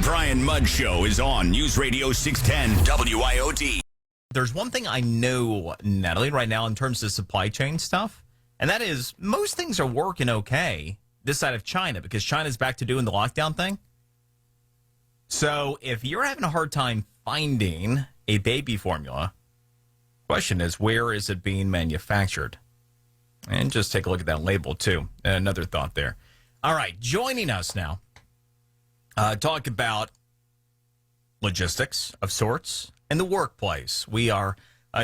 Brian Mudd Show is on News Radio 610 WIOD. There's one thing I know, Natalie, right now in terms of supply chain stuff, and that is most things are working okay this side of China because China's back to doing the lockdown thing. So if you're having a hard time finding a baby formula, question is, where is it being manufactured? And just take a look at that label, too. Another thought there. All right, joining us now, talk about logistics of sorts in the workplace. We are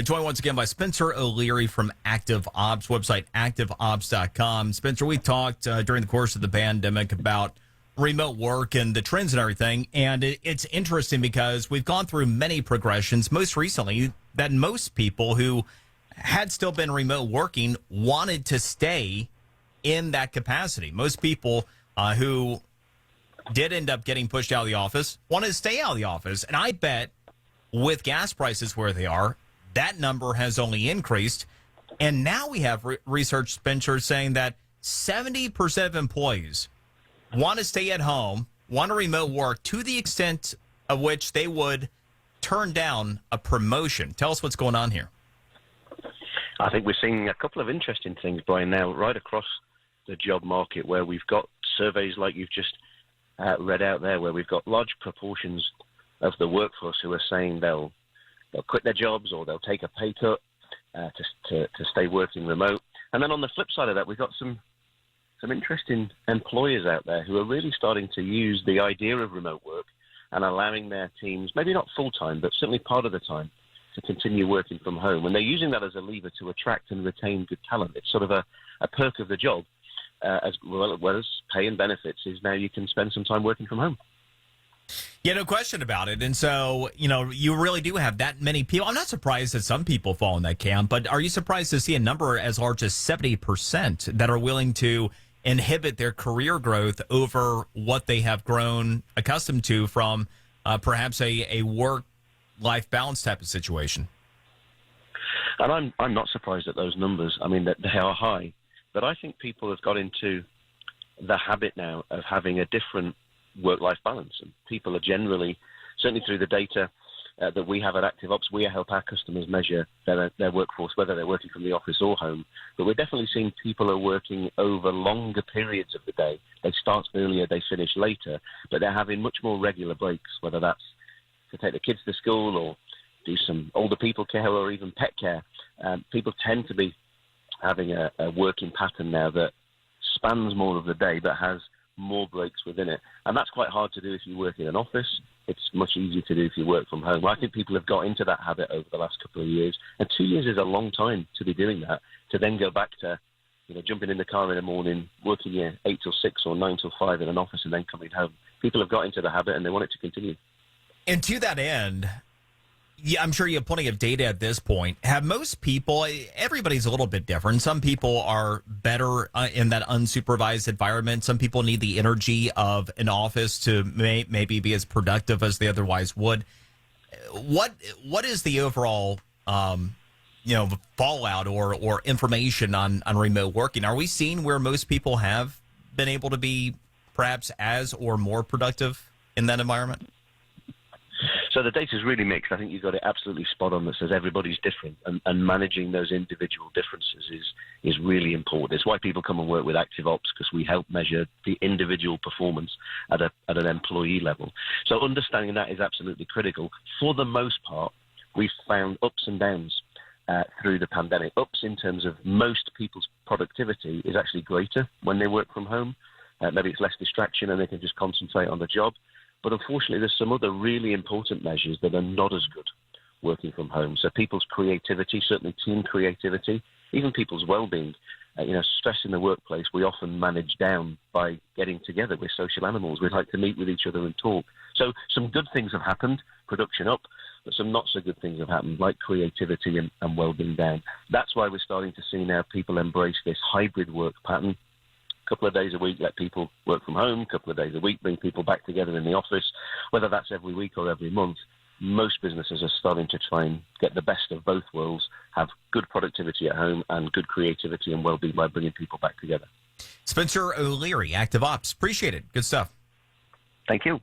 joined once again by Spencer O'Leary from Active Ops, website activeops.com. Spencer, we talked during the course of the pandemic about remote work and the trends and everything, and it's interesting because we've gone through many progressions, most recently that most people who had still been remote working wanted to stay in that capacity. Most people who did end up getting pushed out of the office wanted to stay out of the office, and I bet with gas prices where they are, that number has only increased. And now we have research, Spencer, saying that 70% of employees want to stay at home, want to remote work to the extent of which they would turn down a promotion. Tell us what's going on here. I think we're seeing a couple of interesting things, Brian, now right across the job market where we've got surveys like you've just read out there, where we've got large proportions of the workforce who are saying they'll quit their jobs or they'll take a pay cut to stay working remote. And then on the flip side of that, we've got some interesting employers out there who are really starting to use the idea of remote work and allowing their teams, maybe not full-time, but certainly part of the time, to continue working from home. And they're using that as a lever to attract and retain good talent. It's sort of a perk of the job, as well as pay and benefits, is now you can spend some time working from home. Yeah, no question about it. And so, you really do have that many people. I'm not surprised that some people fall in that camp, but are you surprised to see a number as large as 70% that are willing to inhibit their career growth over what they have grown accustomed to from perhaps a work-life balance type of situation? And I'm not surprised at those numbers. I mean, that they are high. But I think people have got into the habit now of having a different work-life balance. And people are generally, certainly through the data that we have at Active Ops, we help our customers measure their workforce, whether they're working from the office or home. But we're definitely seeing people are working over longer periods of the day. They start earlier, they finish later, but they're having much more regular breaks, whether that's to take the kids to school or do some older people care or even pet care. People tend to be having a working pattern now that spans more of the day but has more breaks within it. And that's quite hard to do if you work in an office. It's much easier to do if you work from home. I think people have got into that habit over the last couple of years. And 2 years is a long time to be doing that, to then go back to jumping in the car in the morning, working 8 till 6 or 9 till 5 in an office and then coming home. People have got into the habit and they want it to continue. And to that end, yeah, I'm sure you have plenty of data at this point. Have most people, everybody's a little bit different. Some people are better in that unsupervised environment. Some people need the energy of an office to maybe be as productive as they otherwise would. What is the overall, fallout or information on remote working? Are we seeing where most people have been able to be perhaps as or more productive in that environment? So the data is really mixed. I think you've got it absolutely spot on that says everybody's different, and managing those individual differences is really important. It's why people come and work with Active Ops, because we help measure the individual performance at an employee level. So understanding that is absolutely critical. For the most part, we've found ups and downs through the pandemic. Ups in terms of most people's productivity is actually greater when they work from home. Maybe it's less distraction and they can just concentrate on the job. But unfortunately, there's some other really important measures that are not as good working from home. So people's creativity, certainly team creativity, even people's well-being. Stress in the workplace, we often manage down by getting together. We're social animals. We'd like to meet with each other and talk. So some good things have happened, production up, but some not so good things have happened, like creativity and well-being down. That's why we're starting to see now people embrace this hybrid work pattern. Couple of days a week, let people work from home. Couple of days a week, bring people back together in the office. Whether that's every week or every month, most businesses are starting to try and get the best of both worlds, have good productivity at home and good creativity and well-being by bringing people back together. Spencer O'Leary, Active Ops. Appreciate it. Good stuff. Thank you.